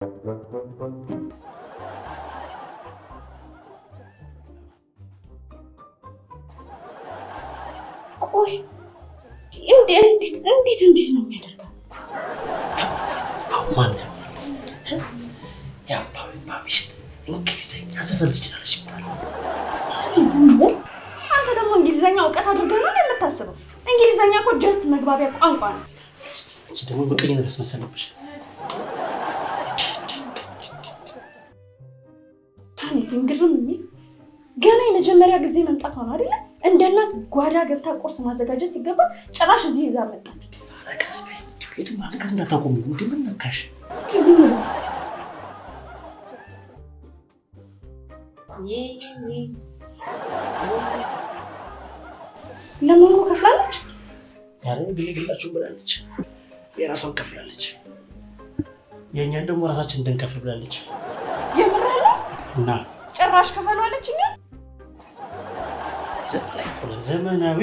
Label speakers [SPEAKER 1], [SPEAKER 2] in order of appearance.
[SPEAKER 1] ቆይ እንዴት ነው የሚያደርገው?
[SPEAKER 2] ማን የአባባ ሚስት እንግሊዘኛ ዘፈን ትችላለች ይባላል።
[SPEAKER 1] እስቲ ዝም በል አንተ። ደግሞ እንግሊዘኛ እውቀት አድርገህ ነው የምታስበው? እንግሊዘኛ እኮ ጀስት መግባቢያ ቋንቋ ነው።
[SPEAKER 2] አንቺ ደግሞ በቀኝነት ያስመሰለብሽ።
[SPEAKER 1] ታሪክን ግርም የሚል ገና የመጀመሪያ ጊዜ መምጣቷ ነው አይደለ? እንደ እናት ጓዳ ገብታ ቁርስ ማዘጋጀት ሲገባት ጭራሽ እዚህ ይዛ መጣች።
[SPEAKER 2] አረጋስ በይ ቤቱ ማንገር እንዳታቆሚ እንዴ! ምን ነካሽ?
[SPEAKER 1] እስቲ ዝም በል። ለማሙ ከፍላለች።
[SPEAKER 2] ያሬ ግላችሁ ብላለች። የራሷን ከፍላለች። የኛን ደግሞ ራሳችን እንድንከፍል ብላለች።
[SPEAKER 1] የምራለ
[SPEAKER 2] እና
[SPEAKER 1] ጭራሽ ከፈሏለችኛ።
[SPEAKER 2] ዘመናዊ